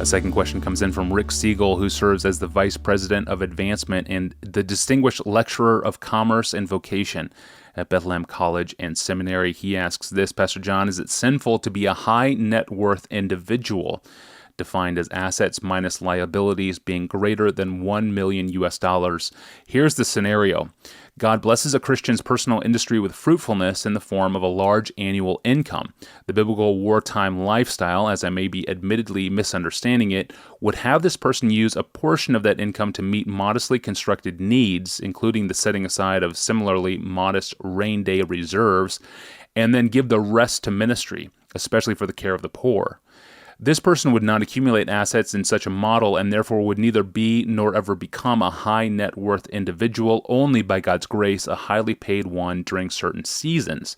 A second question comes in from Rick Siegel, who serves as the Vice President of Advancement and the Distinguished Lecturer of Commerce and Vocation at Bethlehem College and Seminary. He asks this, Pastor John, is it sinful to be a high net worth individual, defined as assets minus liabilities being greater than $1 million US? Here's the scenario. God blesses a Christian's personal industry with fruitfulness in the form of a large annual income. The biblical wartime lifestyle, as I may be admittedly misunderstanding it, would have this person use a portion of that income to meet modestly constructed needs, including the setting aside of similarly modest rain day reserves, and then give the rest to ministry, especially for the care of the poor. This person would not accumulate assets in such a model and therefore would neither be nor ever become a high net worth individual, only by God's grace a highly paid one during certain seasons.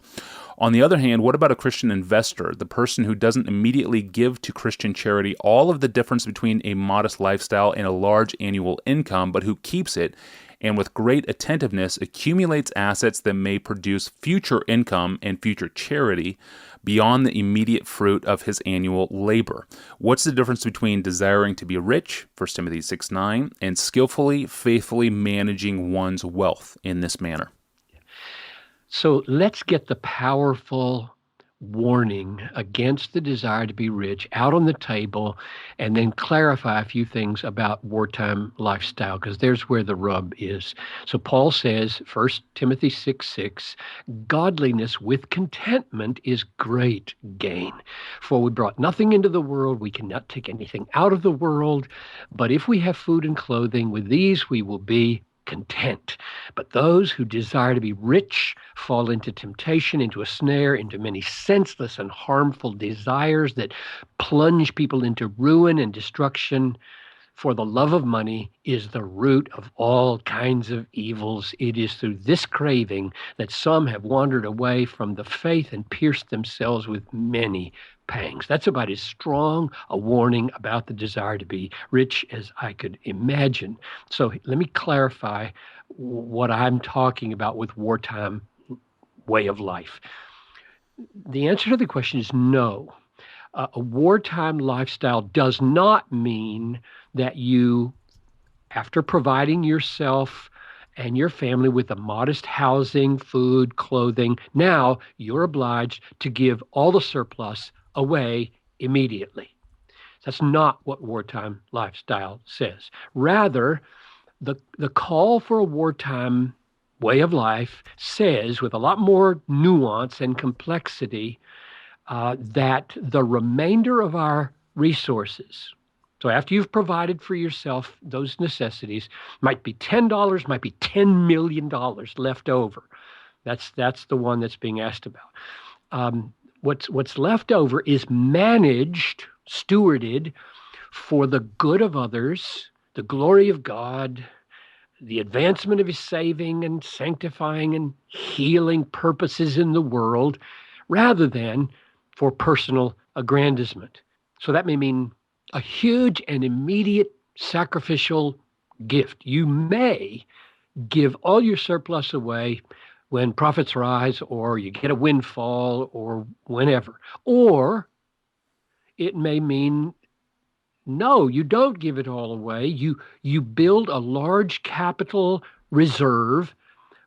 On the other hand, what about a Christian investor, the person who doesn't immediately give to Christian charity all of the difference between a modest lifestyle and a large annual income, but who keeps it and with great attentiveness accumulates assets that may produce future income and future charity beyond the immediate fruit of his annual labor? What's the difference between desiring to be rich, 1 Timothy 6:9, and skillfully, faithfully managing one's wealth in this manner? So let's get the powerful warning against the desire to be rich out on the table, and then clarify a few things about wartime lifestyle, because there's where the rub is. So Paul says, 1 Timothy 6:6, godliness with contentment is great gain. For we brought nothing into the world, we cannot take anything out of the world, but if we have food and clothing, with these we will be content. But those who desire to be rich fall into temptation, into a snare, into many senseless and harmful desires that plunge people into ruin and destruction. For the love of money is the root of all kinds of evils. It is through this craving that some have wandered away from the faith and pierced themselves with many pangs. That's about as strong a warning about the desire to be rich as I could imagine. So let me clarify what I'm talking about with wartime way of life. The answer to the question is no. A wartime lifestyle does not mean that you, after providing yourself and your family with a modest housing, food, clothing, now you're obliged to give all the surplus away immediately. That's not what wartime lifestyle says. Rather, the call for a wartime way of life says, with a lot more nuance and complexity, that the remainder of our resources, so after you've provided for yourself those necessities, might be $10, might be $10 million left over. That's the one that's being asked about. What's left over is managed, stewarded for the good of others, the glory of God, the advancement of his saving and sanctifying and healing purposes in the world, rather than for personal aggrandizement. So that may mean a huge and immediate sacrificial gift. You may give all your surplus away when profits rise, or you get a windfall, or whenever. Or it may mean, no, you don't give it all away. You build a large capital reserve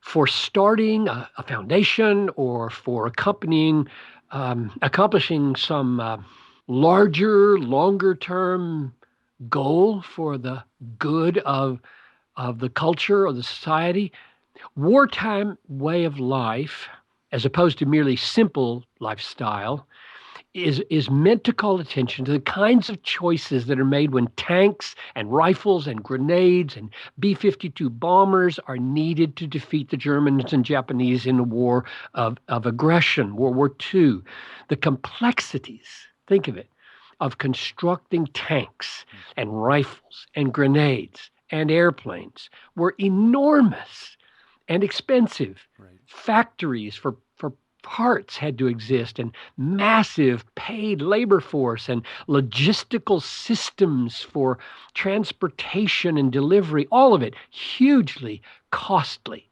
for starting a foundation, or for accomplishing some larger, longer-term goal for the good of the culture or the society. Wartime way of life, as opposed to merely simple lifestyle, is meant to call attention to the kinds of choices that are made when tanks and rifles and grenades and B-52 bombers are needed to defeat the Germans and Japanese in a war of aggression, World War II. The complexities, think of it, of constructing tanks and rifles and grenades and airplanes were enormous and expensive. Right. Factories for parts had to exist, and massive paid labor force and logistical systems for transportation and delivery, all of it hugely costly.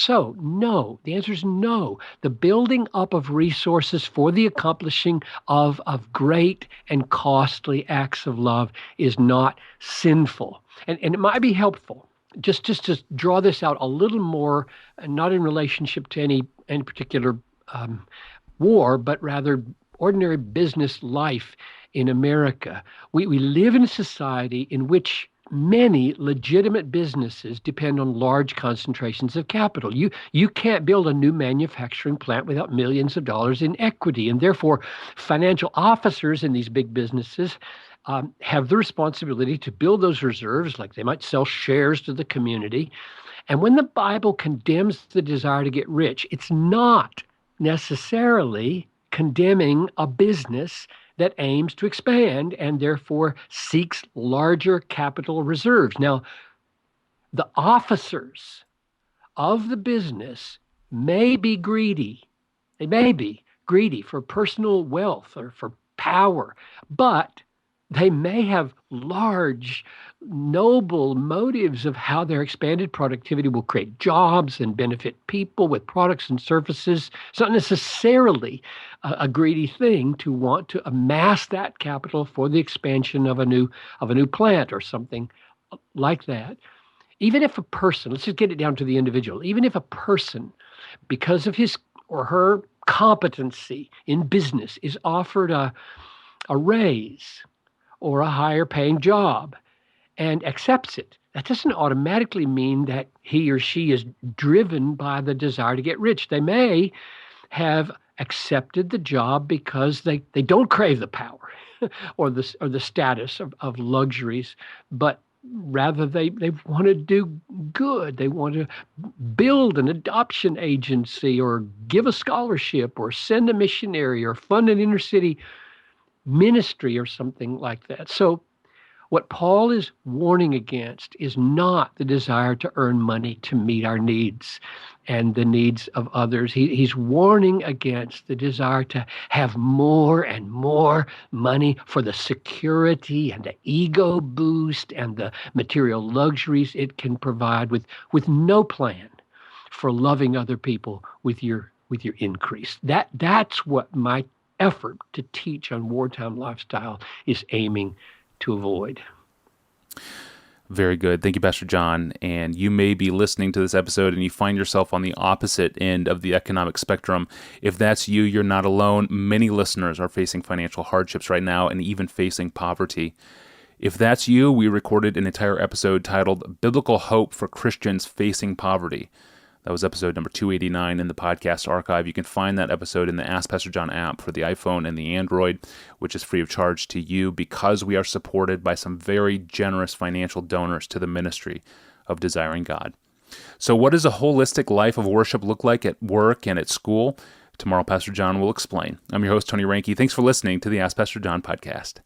So, no, the answer is no. The building up of resources for the accomplishing of great and costly acts of love is not sinful. And it might be helpful just to draw this out a little more, not in relationship to any particular war, but rather ordinary business life in America. We live in a society in which many legitimate businesses depend on large concentrations of capital. You can't build a new manufacturing plant without millions of dollars in equity, and therefore financial officers in these big businesses have the responsibility to build those reserves, like they might sell shares to the community. And when the Bible condemns the desire to get rich, it's not necessarily condemning a business that aims to expand and therefore seeks larger capital reserves. Now, the officers of the business may be greedy. They may be greedy for personal wealth or for power, but they may have large, noble motives of how their expanded productivity will create jobs and benefit people with products and services. It's not necessarily a greedy thing to want to amass that capital for the expansion of a new plant or something like that. Even if a person, let's just get it down to the individual, even if a person, because of his or her competency in business, is offered a raise or a higher paying job and accepts it, that doesn't automatically mean that he or she is driven by the desire to get rich. They may have accepted the job because they don't crave the power or the status of luxuries, but rather they want to do good. They want to build an adoption agency or give a scholarship or send a missionary or fund an inner city ministry or something like that. So what Paul is warning against is not the desire to earn money to meet our needs and the needs of others. He's warning against the desire to have more and more money for the security and the ego boost and the material luxuries it can provide with no plan for loving other people with your increase. That's what my effort to teach on wartime lifestyle is aiming to avoid. Very good. Thank you, Pastor John. And you may be listening to this episode and you find yourself on the opposite end of the economic spectrum. If that's you, you're not alone. Many listeners are facing financial hardships right now and even facing poverty. If that's you, we recorded an entire episode titled Biblical Hope for Christians Facing Poverty. That was episode number 289 in the podcast archive. You can find that episode in the Ask Pastor John app for the iPhone and the Android, which is free of charge to you because we are supported by some very generous financial donors to the ministry of Desiring God. So what does a holistic life of worship look like at work and at school? Tomorrow, Pastor John will explain. I'm your host, Tony Ranke. Thanks for listening to the Ask Pastor John podcast.